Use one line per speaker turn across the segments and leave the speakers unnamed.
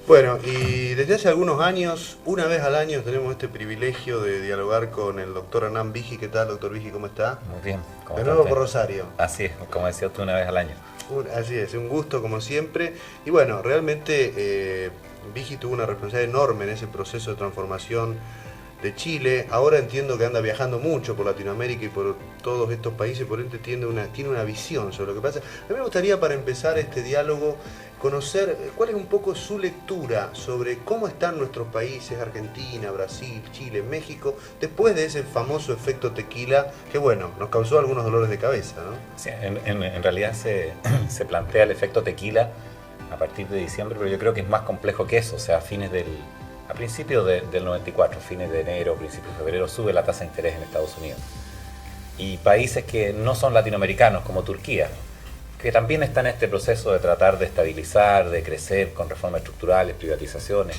Bueno, y desde hace algunos años, una vez al año, tenemos este privilegio de dialogar con el doctor Hernán Vigi. ¿Qué tal, doctor Vigi? ¿Cómo está?
Muy bien, ¿cómo
De
está
nuevo
usted?
por Rosario.
Así es, como decía tú, una vez al año.
Así es, un gusto como siempre. Y bueno, realmente Vigi tuvo una responsabilidad enorme en ese proceso de transformación de Chile. Ahora entiendo que anda viajando mucho por Latinoamérica y por todos estos países, por ende tiene una visión sobre lo que pasa. A mí me gustaría, para empezar este diálogo, conocer cuál es un poco su lectura sobre cómo están nuestros países, Argentina, Brasil, Chile, México, después de ese famoso efecto tequila que, bueno, nos causó algunos dolores de cabeza, ¿no?
Sí, en realidad se plantea el efecto tequila a partir de diciembre, pero yo creo que es más complejo que eso. O sea, a principios del 94, fines de enero, principios de febrero, sube la tasa de interés en Estados Unidos. Y países que no son latinoamericanos, como Turquía, que también está en este proceso de tratar de estabilizar, de crecer con reformas estructurales, privatizaciones,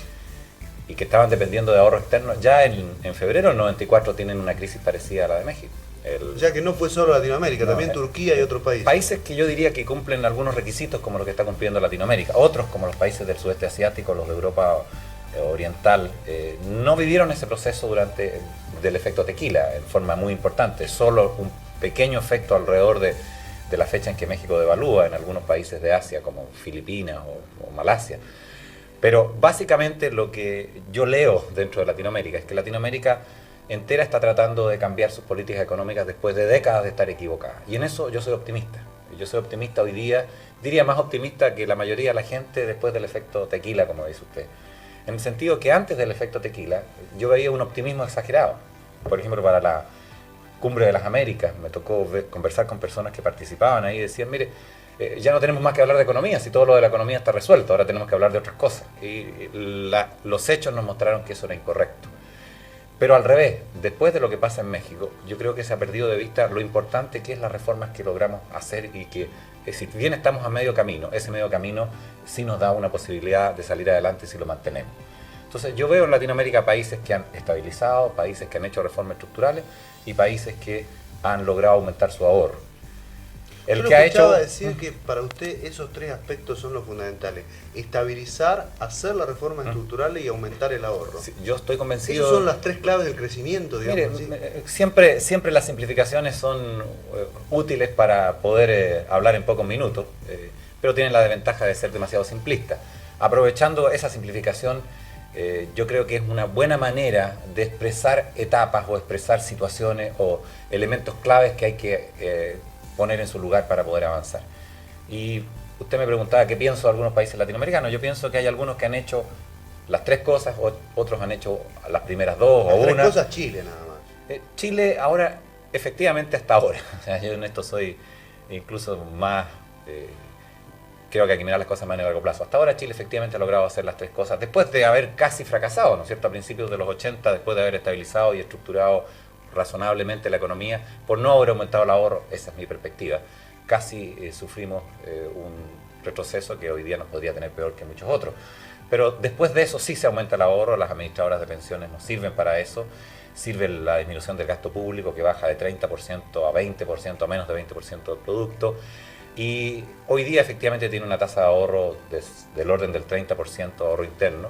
y que estaban dependiendo de ahorros externos, ya en febrero del 94 tienen una crisis parecida a la de México.
Ya que no fue solo Latinoamérica,
No,
también Turquía y otros países.
Países que yo diría que cumplen algunos requisitos como los que está cumpliendo Latinoamérica. Otros, como los países del sudeste asiático, los de Europa oriental, no vivieron ese proceso del efecto tequila en forma muy importante. Solo un pequeño efecto alrededor de la fecha en que México devalúa en algunos países de Asia, como Filipinas o Malasia. Pero básicamente lo que yo leo dentro de Latinoamérica es que Latinoamérica entera está tratando de cambiar sus políticas económicas después de décadas de estar equivocada. Y en eso yo soy optimista. Yo soy optimista hoy día, diría más optimista que la mayoría de la gente después del efecto tequila, como dice usted. En el sentido que antes del efecto tequila yo veía un optimismo exagerado. Por ejemplo, para la Cumbre de las Américas me tocó conversar con personas que participaban ahí y decían, mire, ya no tenemos más que hablar de economía, si todo lo de la economía está resuelto, ahora tenemos que hablar de otras cosas. Y los hechos nos mostraron que eso era incorrecto. Pero al revés, después de lo que pasa en México, yo creo que se ha perdido de vista lo importante que es las reformas que logramos hacer y que, si bien estamos a medio camino, ese medio camino sí nos da una posibilidad de salir adelante si lo mantenemos. Entonces yo veo en Latinoamérica países que han estabilizado, países que han hecho reformas estructurales y países que han logrado aumentar su ahorro.
Yo lo escuchaba decir que para usted esos tres aspectos son los fundamentales: estabilizar, hacer las reformas estructurales y aumentar el ahorro.
Sí, yo estoy convencido.
Esas son las tres claves del crecimiento, digamos.
Mire, siempre las simplificaciones son útiles para poder hablar en pocos minutos, pero tienen la desventaja de ser demasiado simplistas. Aprovechando esa simplificación, yo creo que es una buena manera de expresar etapas o expresar situaciones o elementos claves que hay que poner en su lugar para poder avanzar. Y usted me preguntaba qué pienso de algunos países latinoamericanos. Yo pienso que hay algunos que han hecho las tres cosas, otros han hecho las primeras dos o una.
Las tres cosas Chile nada más.
Chile ahora, efectivamente hasta ahora, o sea, yo en esto soy incluso más, creo que hay que mirar las cosas más a largo plazo. Hasta ahora Chile efectivamente ha logrado hacer las tres cosas, después de haber casi fracasado, ¿no es cierto?, a principios de los 80, después de haber estabilizado y estructurado razonablemente la economía, por no haber aumentado el ahorro. Esa es mi perspectiva. Casi sufrimos un retroceso que hoy día nos podría tener peor que muchos otros. Pero después de eso sí se aumenta el ahorro, las administradoras de pensiones nos sirven para eso, sirve la disminución del gasto público que baja de 30% a 20%, a menos de 20% del producto, y hoy día efectivamente tiene una tasa de ahorro del orden del 30% de ahorro interno,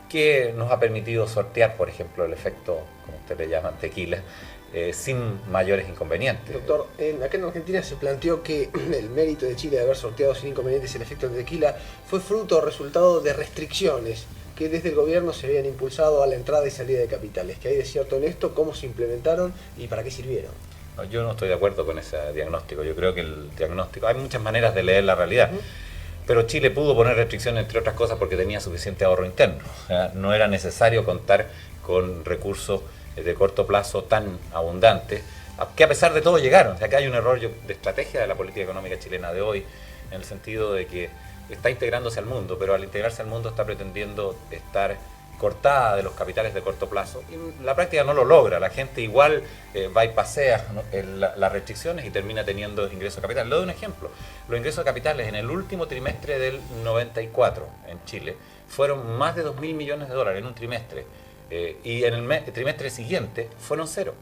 que nos ha permitido sortear, por ejemplo, el efecto, como usted le llama, tequila, sin mayores inconvenientes.
Doctor, acá en Argentina se planteó que el mérito de Chile de haber sorteado sin inconvenientes el efecto de tequila fue fruto o resultado de restricciones que desde el gobierno se habían impulsado a la entrada y salida de capitales. ¿Qué hay de cierto en esto? ¿Cómo se implementaron y para qué sirvieron?
No, yo no estoy de acuerdo con ese diagnóstico. Yo creo que el diagnóstico, hay muchas maneras de leer la realidad. Pero Chile pudo poner restricciones, entre otras cosas, porque tenía suficiente ahorro interno. O sea, no era necesario contar con recursos de corto plazo tan abundantes, que a pesar de todo llegaron. O sea, acá hay un error de estrategia de la política económica chilena de hoy, en el sentido de que está integrándose al mundo, pero al integrarse al mundo está pretendiendo estar cortada de los capitales de corto plazo, y en la práctica no lo logra. La gente igual va y pasea, ¿no?, las restricciones y termina teniendo ingresos de capital. Le doy un ejemplo: los ingresos de capitales en el último trimestre del 94 en Chile fueron más de 2.000 millones de dólares en un trimestre, y en el trimestre siguiente fueron cero.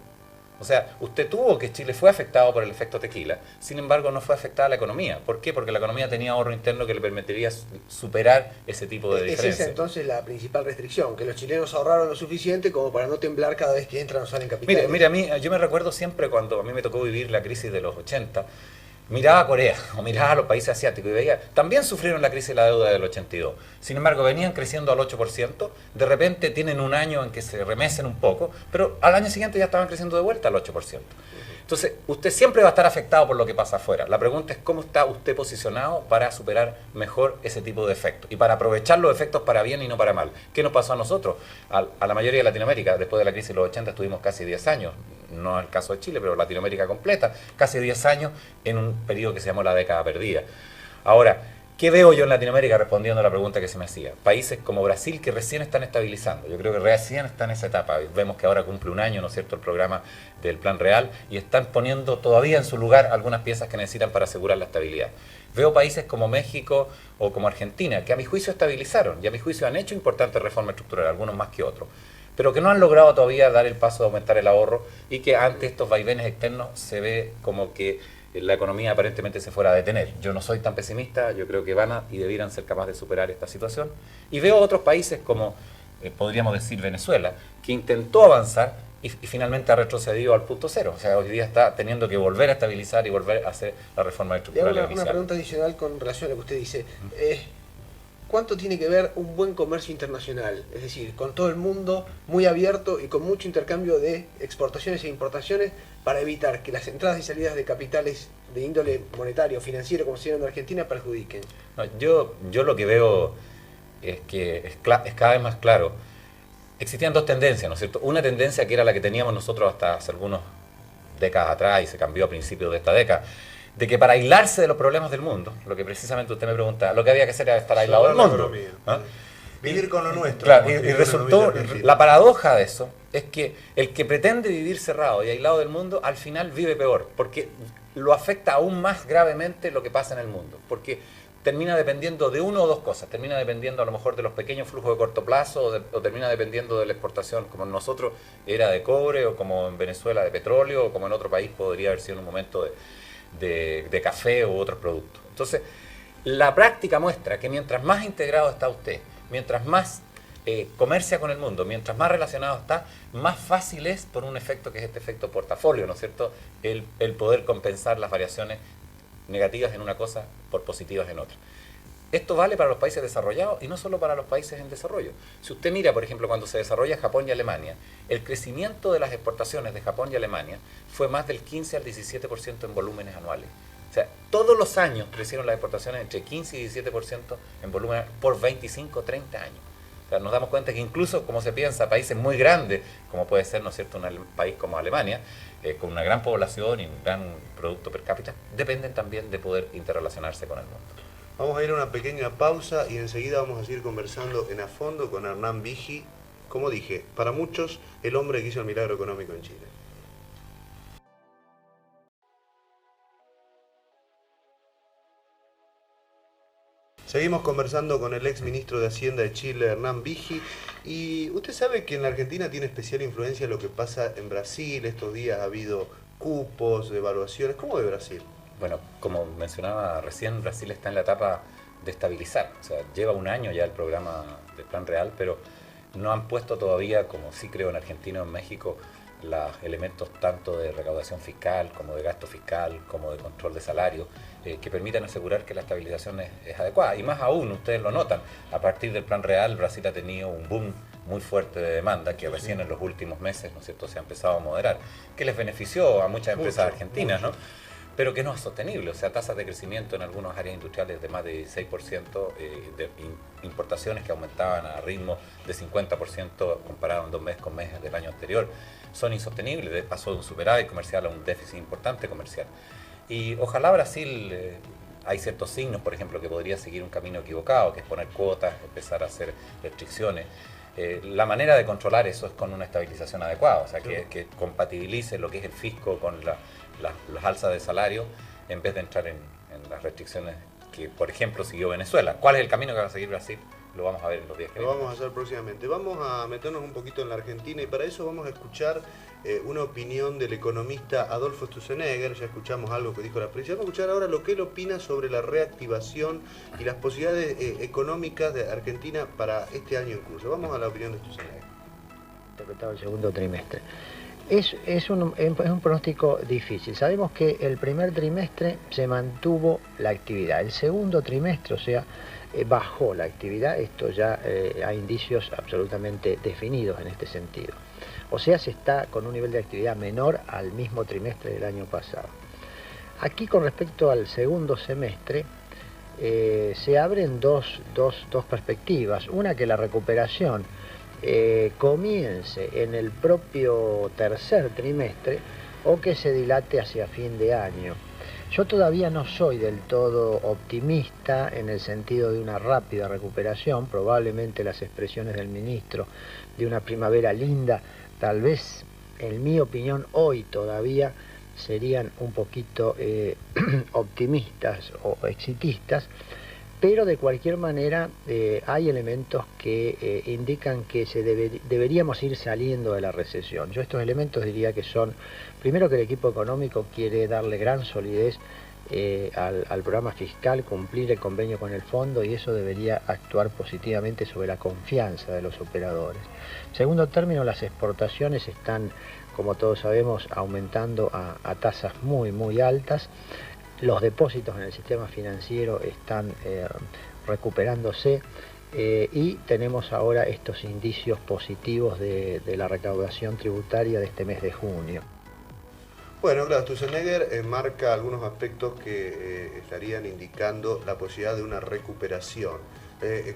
O sea, usted tuvo que Chile fue afectado por el efecto tequila, sin embargo no fue afectada la economía. ¿Por qué? Porque la economía tenía ahorro interno que le permitiría superar ese tipo de diferencias.
Es esa entonces la principal restricción, que los chilenos ahorraron lo suficiente como para no temblar cada vez que entran o salen capitales.
Mira, yo me recuerdo siempre cuando a mí me tocó vivir la crisis de los 80, miraba a Corea o miraba a los países asiáticos y veía, también sufrieron la crisis de la deuda del 82. Sin embargo, venían creciendo al 8%, de repente tienen un año en que se remecen un poco, pero al año siguiente ya estaban creciendo de vuelta al 8%. Entonces, usted siempre va a estar afectado por lo que pasa afuera. La pregunta es cómo está usted posicionado para superar mejor ese tipo de efectos y para aprovechar los efectos para bien y no para mal. ¿Qué nos pasó a nosotros? A la mayoría de Latinoamérica, después de la crisis de los 80 estuvimos casi 10 años, no el caso de Chile, pero Latinoamérica completa, casi 10 años en un periodo que se llamó la década perdida. Ahora, ¿qué veo yo en Latinoamérica respondiendo a la pregunta que se me hacía? Países como Brasil que recién están estabilizando. Yo creo que recién están en esa etapa. Vemos que ahora cumple un año, ¿no es cierto?, el programa del Plan Real y están poniendo todavía en su lugar algunas piezas que necesitan para asegurar la estabilidad. Veo países como México o como Argentina que a mi juicio estabilizaron y a mi juicio han hecho importantes reformas estructurales, algunos más que otros, pero que no han logrado todavía dar el paso de aumentar el ahorro y que ante estos vaivenes externos se ve como que la economía aparentemente se fuera a detener. Yo no soy tan pesimista, yo creo que van y debieran ser capaces de superar esta situación. Y veo otros países como, podríamos decir, Venezuela, que intentó avanzar y finalmente ha retrocedido al punto cero. O sea, hoy día está teniendo que volver a estabilizar y volver a hacer la reforma estructural.
Una pregunta adicional con relación a lo que usted dice. ¿Cuánto tiene que ver un buen comercio internacional? Es decir, con todo el mundo muy abierto y con mucho intercambio de exportaciones e importaciones para evitar que las entradas y salidas de capitales de índole monetario o financiero, como se llama en Argentina, perjudiquen.
No, yo lo que veo es que es cada vez más claro. Existían dos tendencias, ¿no es cierto? Una tendencia que era la que teníamos nosotros hasta hace algunas décadas atrás y se cambió a principios de esta década, de que para aislarse de los problemas del mundo, lo que precisamente usted me pregunta, lo que había que hacer era estar aislado del mundo.
¿Ah? Vivir con lo nuestro.
Claro, y resultó, la paradoja de eso es que el que pretende vivir cerrado y aislado del mundo, al final vive peor, porque lo afecta aún más gravemente lo que pasa en el mundo, porque termina dependiendo de una o dos cosas, termina dependiendo a lo mejor de los pequeños flujos de corto plazo o termina dependiendo de la exportación, como en nosotros era de cobre o como en Venezuela de petróleo o como en otro país podría haber sido en un momento de café u otros productos. Entonces, la práctica muestra que mientras más integrado está usted, mientras más comercia con el mundo, mientras más relacionado está, más fácil es, por un efecto que es este efecto portafolio, ¿no es cierto?, el poder compensar las variaciones negativas en una cosa por positivas en otra. Esto vale para los países desarrollados y no solo para los países en desarrollo. Si usted mira, por ejemplo, cuando se desarrolla Japón y Alemania, el crecimiento de las exportaciones de Japón y Alemania fue más del 15 al 17% en volúmenes anuales. O sea, todos los años crecieron las exportaciones entre 15 y 17% en volumen por 25 o 30 años. O sea, nos damos cuenta que incluso, como se piensa, países muy grandes, como puede ser, ¿no es cierto?, un país como Alemania, con una gran población y un gran producto per cápita, dependen también de poder interrelacionarse con el mundo.
Vamos a ir a una pequeña pausa y enseguida vamos a seguir conversando en a fondo con Hernán Vigi, como dije, para muchos, el hombre que hizo el milagro económico en Chile. Seguimos conversando con el ex ministro de Hacienda de Chile, Hernán Vigi, y usted sabe que en la Argentina tiene especial influencia lo que pasa en Brasil. Estos días ha habido cupos, devaluaciones. ¿Cómo ve Brasil?
Bueno, como mencionaba recién, Brasil está en la etapa de estabilizar. O sea, lleva un año ya el programa del Plan Real, pero no han puesto todavía, como sí creo en Argentina o en México, los elementos tanto de recaudación fiscal, como de gasto fiscal, como de control de salario, que permitan asegurar que la estabilización es adecuada. Y más aún, ustedes lo notan, a partir del Plan Real, Brasil ha tenido un boom muy fuerte de demanda, que recién en los últimos meses, ¿no es cierto?, se ha empezado a moderar, que les benefició a muchas empresas argentinas, ¿no?, pero que no es sostenible. O sea, tasas de crecimiento en algunas áreas industriales de más de 16%, de importaciones que aumentaban a ritmo de 50% comparado en 2 meses con meses del año anterior, son insostenibles. Pasó de un superávit comercial a un déficit importante comercial. Y ojalá Brasil, hay ciertos signos, por ejemplo, que podría seguir un camino equivocado, que es poner cuotas, empezar a hacer restricciones. La manera de controlar eso es con una estabilización adecuada, o sea, que compatibilice lo que es el fisco con las alzas de salario, en vez de entrar en las restricciones que, por ejemplo, siguió Venezuela. ¿Cuál es el camino que va a seguir Brasil? lo vamos a ver en los días que
Lo
vienen.
vamos a hacer próximamente. Vamos a meternos un poquito en la Argentina y para eso vamos a escuchar una opinión del economista Adolfo Sturzenegger. Ya escuchamos algo que dijo la prensa. Vamos a escuchar ahora lo que él opina sobre la reactivación y las posibilidades económicas de Argentina para este año en curso. Vamos a la opinión de Sturzenegger.
Interpretado el segundo trimestre. Es un pronóstico difícil. Sabemos que el primer trimestre se mantuvo la actividad. El segundo trimestre, o sea, bajó la actividad. Esto ya hay indicios absolutamente definidos en este sentido. O sea, se está con un nivel de actividad menor al mismo trimestre del año pasado. Aquí, con respecto al segundo semestre, se abren dos perspectivas. Una, que la recuperación comience en el propio tercer trimestre o que se dilate hacia fin de año. Yo todavía no soy del todo optimista en el sentido de una rápida recuperación. Probablemente las expresiones del ministro de una primavera linda, tal vez en mi opinión hoy todavía serían un poquito optimistas o exitistas, pero de cualquier manera hay elementos que indican que deberíamos ir saliendo de la recesión. Yo estos elementos diría que son, primero, que el equipo económico quiere darle gran solidez al programa fiscal, cumplir el convenio con el fondo, y eso debería actuar positivamente sobre la confianza de los operadores. Segundo término, las exportaciones están, como todos sabemos, aumentando a tasas muy altas. Los depósitos en el sistema financiero están recuperándose y tenemos ahora estos indicios positivos de la recaudación tributaria de este mes de junio.
Bueno, claro, Sturzenegger marca algunos aspectos que estarían indicando la posibilidad de una recuperación.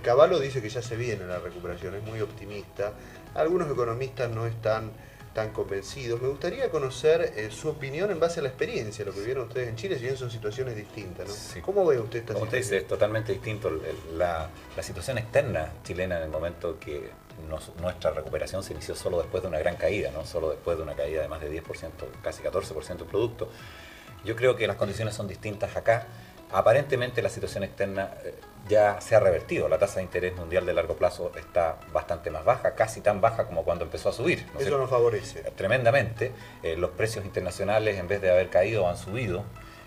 Cavallo dice que ya se viene la recuperación, es muy optimista. Algunos economistas no están tan convencidos. Me gustaría conocer su opinión en base a la experiencia, lo que vieron ustedes en Chile, si bien son situaciones distintas, ¿no?
Sí.
¿Cómo ve usted esta
Como usted
situación?
dice, es totalmente distinto. La situación externa chilena en el momento que nuestra recuperación se inició solo después de una gran caída, ¿no? Solo después de una caída de más de 10%, casi 14% del producto. Yo creo que las condiciones son distintas acá. Aparentemente la situación externa ya se ha revertido. La tasa de interés mundial de largo plazo está bastante más baja, casi tan baja como cuando empezó a subir, ¿no es
Eso
cierto?
nos favorece.
Tremendamente. Los precios internacionales, en vez de haber caído, han subido.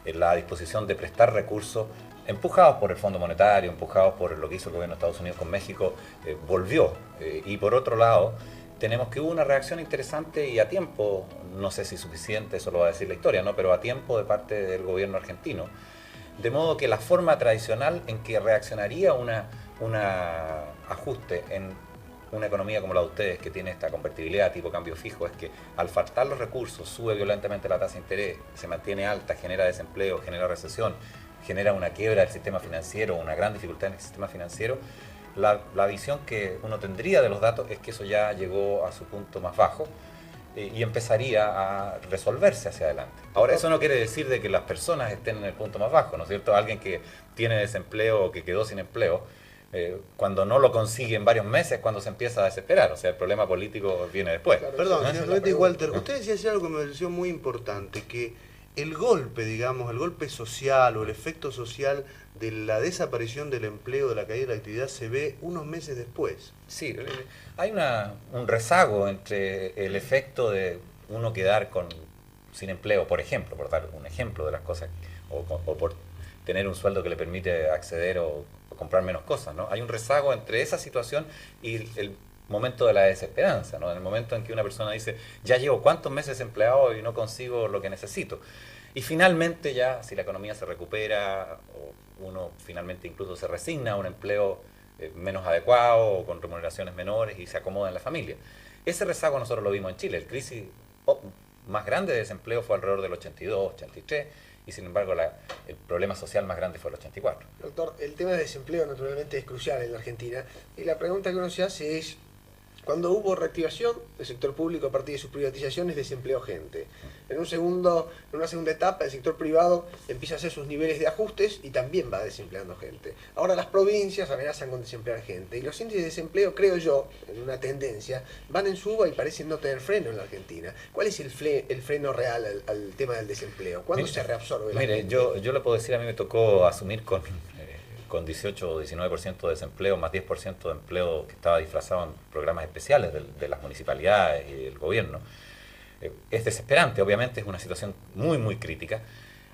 La disposición de prestar recursos, empujados por el Fondo Monetario, empujados por lo que hizo el gobierno de Estados Unidos con México, volvió. Y por otro lado, tenemos que hubo una reacción interesante y a tiempo, no sé si suficiente, eso lo va a decir la historia, ¿no? Pero a tiempo de parte del gobierno argentino. De modo que la forma tradicional en que reaccionaría un ajuste en una economía como la de ustedes, que tiene esta convertibilidad tipo cambio fijo, es que al faltar los recursos sube violentamente la tasa de interés, se mantiene alta, genera desempleo, genera recesión, genera una quiebra del sistema financiero, una gran dificultad en el sistema financiero. La visión que uno tendría de los datos es que eso ya llegó a su punto más bajo y empezaría a resolverse hacia adelante. Ahora, eso no quiere decir de que las personas estén en el punto más bajo, ¿no es cierto? Alguien que tiene desempleo o que quedó sin empleo, cuando no lo consigue en varios meses, cuando se empieza a desesperar. O sea, el problema político viene después.
Claro.
Perdón,
¿No?
señor Duetti, Walter, usted decía algo que me pareció muy importante, que el golpe, digamos, el golpe social o el efecto social de la desaparición del empleo, de la caída de la actividad, se ve unos meses después.
Sí, hay un rezago entre el efecto de uno quedar sin empleo, por ejemplo, por dar un ejemplo de las cosas, o por tener un sueldo que le permite acceder o comprar menos cosas, ¿no? Hay un rezago entre esa situación y el momento de la desesperanza, ¿no? En el momento en que una persona dice, ya llevo cuántos meses empleado y no consigo lo que necesito. Y finalmente ya, si la economía se recupera, o uno finalmente incluso se resigna a un empleo menos adecuado o con remuneraciones menores y se acomoda en la familia. Ese rezago nosotros lo vimos en Chile. El crisis más grande de desempleo fue alrededor del 82, 83, y sin embargo el problema social más grande fue el 84.
Doctor, el tema de desempleo naturalmente es crucial en la Argentina y la pregunta que uno se hace es, cuando hubo reactivación del sector público a partir de sus privatizaciones, desempleó gente. En una segunda etapa, el sector privado empieza a hacer sus niveles de ajustes y también va desempleando gente. Ahora las provincias amenazan con desemplear gente y los índices de desempleo, creo yo, en una tendencia, van en suba y parecen no tener freno en la Argentina. ¿Cuál es el freno real al tema del desempleo? ¿Cuándo se reabsorbe la
Mire,
gente?
yo le puedo decir, a mí me tocó asumir con con 18 o 19% de desempleo, más 10% de empleo que estaba disfrazado en programas especiales de las municipalidades y del gobierno. Es desesperante, obviamente es una situación muy, muy crítica.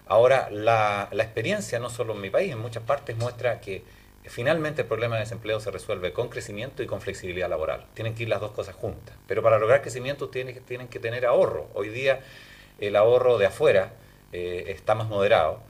Ahora, la experiencia, no solo en mi país, en muchas partes muestra que finalmente el problema de desempleo se resuelve con crecimiento y con flexibilidad laboral. Tienen que ir las dos cosas juntas. Pero para lograr crecimiento tienen que tener ahorro. Hoy día el ahorro de afuera está más moderado.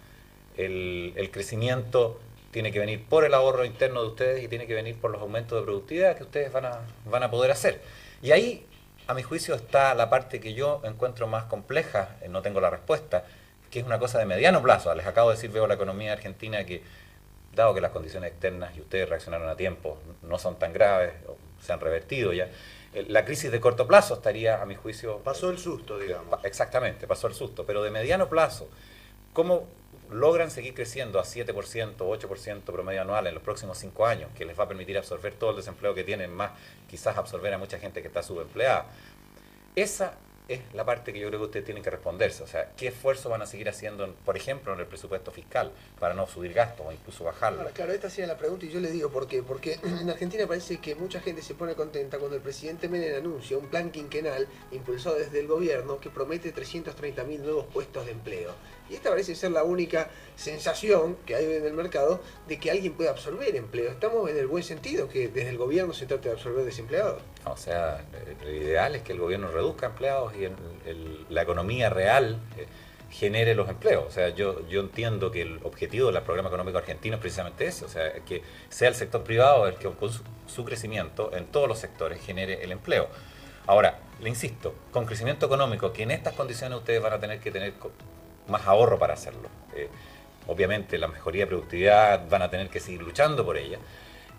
El crecimiento tiene que venir por el ahorro interno de ustedes y tiene que venir por los aumentos de productividad que ustedes van a poder hacer. Y ahí, a mi juicio, está la parte que yo encuentro más compleja, no tengo la respuesta, que es una cosa de mediano plazo. Les acabo de decir, veo la economía argentina que, dado que las condiciones externas, y ustedes reaccionaron a tiempo, no son tan graves, o se han revertido ya, la crisis de corto plazo estaría, a mi juicio...
Pasó el susto, digamos.
Exactamente, pasó el susto, pero de mediano plazo, ¿cómo logran seguir creciendo a 7% o 8% promedio anual en los próximos 5 años, que les va a permitir absorber todo el desempleo que tienen, más quizás absorber a mucha gente que está subempleada? Esa es la parte que yo creo que ustedes tienen que responderse. O sea, ¿qué esfuerzo van a seguir haciendo, por ejemplo, en el presupuesto fiscal para no subir gastos o incluso bajarlo?
Ahora, claro, esta sería la pregunta y yo le digo por qué. Porque en Argentina parece que mucha gente se pone contenta cuando el presidente Menem anuncia un plan quinquenal impulsado desde el gobierno que promete 330.000 nuevos puestos de empleo. Y esta parece ser la única sensación que hay en el mercado de que alguien puede absorber empleo. Estamos en el buen sentido, que desde el gobierno se trate de absorber desempleados.
O sea, lo ideal es que el gobierno reduzca empleados y la economía real genere los empleos. O sea, yo entiendo que el objetivo del programa económico argentino es precisamente eso, o sea, que sea el sector privado el que con su crecimiento en todos los sectores genere el empleo. Ahora, le insisto, con crecimiento económico, que en estas condiciones ustedes van a tener que tener más ahorro para hacerlo. Obviamente la mejoría de productividad van a tener que seguir luchando por ella.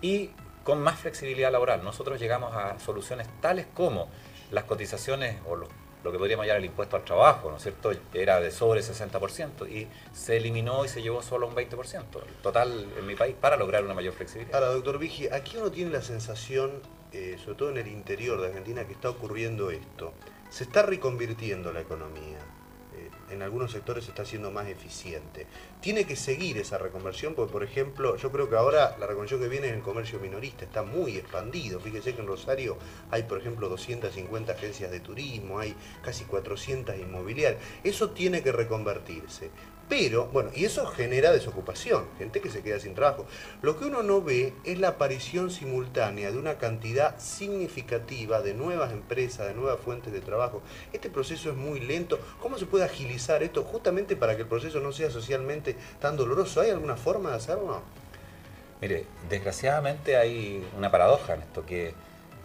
Y con más flexibilidad laboral, nosotros llegamos a soluciones tales como las cotizaciones o lo que podríamos llamar el impuesto al trabajo, ¿no es cierto? Era de sobre 60% y se eliminó y se llevó solo un 20%, el total en mi país, para lograr una mayor flexibilidad.
Ahora, doctor Vigi, aquí uno tiene la sensación, sobre todo en el interior de Argentina, que está ocurriendo esto. Se está reconvirtiendo la economía. En algunos sectores se está haciendo más eficiente. Tiene que seguir esa reconversión, porque por ejemplo, yo creo que ahora la reconversión que viene en el comercio minorista está muy expandido. Fíjese que en Rosario hay, por ejemplo, 250 agencias de turismo, hay casi 400 inmobiliarias. Eso tiene que reconvertirse. Pero, bueno, y eso genera desocupación, gente que se queda sin trabajo. Lo que uno no ve es la aparición simultánea de una cantidad significativa de nuevas empresas, de nuevas fuentes de trabajo. Este proceso es muy lento. ¿Cómo se puede agilizar esto justamente para que el proceso no sea socialmente tan doloroso? ¿Hay alguna forma de hacerlo?
Mire, desgraciadamente hay una paradoja en esto, que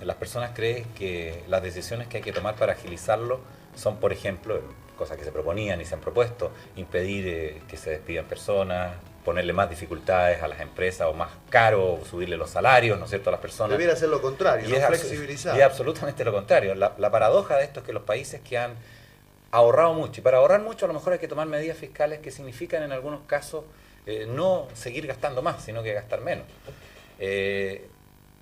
las personas creen que las decisiones que hay que tomar para agilizarlo son, por ejemplo, cosas que se proponían y se han propuesto, impedir que se despidan personas, ponerle más dificultades a las empresas o más caro, subirle los salarios, ¿no es cierto?, a las personas.
Debiera ser lo contrario,
y
no
es
flexibilizar.
Y es absolutamente lo contrario. La paradoja de esto es que los países que han ahorrado mucho, y para ahorrar mucho a lo mejor hay que tomar medidas fiscales que significan en algunos casos no seguir gastando más, sino que gastar menos.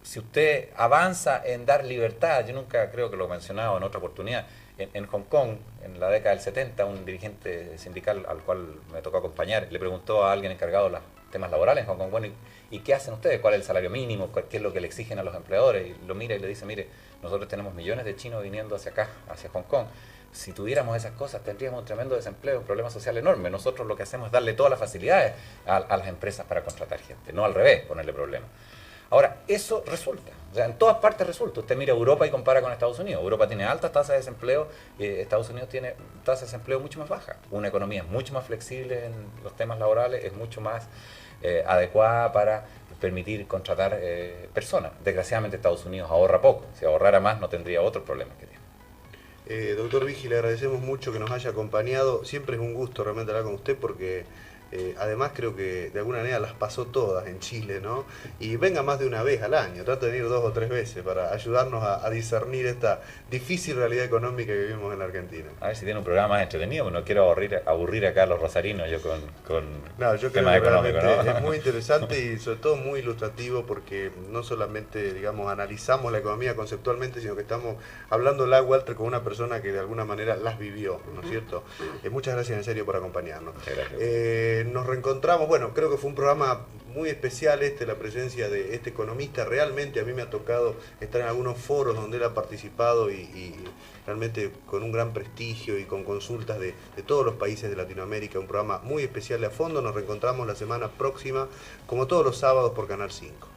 Si usted avanza en dar libertad, yo nunca creo que lo he mencionado en otra oportunidad, en Hong Kong, en la década del 70, un dirigente sindical al cual me tocó acompañar, le preguntó a alguien encargado de los temas laborales en Hong Kong, bueno, ¿y qué hacen ustedes? ¿Cuál es el salario mínimo? ¿Qué es lo que le exigen a los empleadores? Y lo mira y le dice, mire, nosotros tenemos millones de chinos viniendo hacia acá, hacia Hong Kong. Si tuviéramos esas cosas, tendríamos un tremendo desempleo, un problema social enorme. Nosotros lo que hacemos es darle todas las facilidades a las empresas para contratar gente, no al revés, ponerle problemas. Ahora, eso resulta, o sea, en todas partes resulta. Usted mira Europa y compara con Estados Unidos. Europa tiene altas tasas de desempleo, Estados Unidos tiene tasas de desempleo mucho más bajas. Una economía es mucho más flexible en los temas laborales, es mucho más adecuada para permitir contratar personas. Desgraciadamente Estados Unidos ahorra poco. Si ahorrara más no tendría otros problemas que tiene.
Doctor Vigi, le agradecemos mucho que nos haya acompañado. Siempre es un gusto realmente hablar con usted porque además creo que de alguna manera las pasó todas en Chile, ¿no? Y venga más de una vez al año, trata de venir 2 o 3 veces para ayudarnos a discernir esta difícil realidad económica que vivimos en la Argentina.
A ver si tiene un programa más entretenido, pero no quiero aburrir acá a los rosarinos yo con
no, yo creo
temas
que
económicos,
realmente
¿no?
es muy interesante y sobre todo muy ilustrativo porque no solamente, digamos, analizamos la economía conceptualmente, sino que estamos hablándola, Walter, con una persona que de alguna manera las vivió, ¿no es cierto? Muchas gracias en serio por acompañarnos.
Muchas gracias.
Nos reencontramos, bueno, creo que fue un programa muy especial la presencia de este economista. Realmente a mí me ha tocado estar en algunos foros donde él ha participado y realmente con un gran prestigio y con consultas de todos los países de Latinoamérica. Un programa muy especial de A Fondo. Nos reencontramos la semana próxima, como todos los sábados por Canal 5.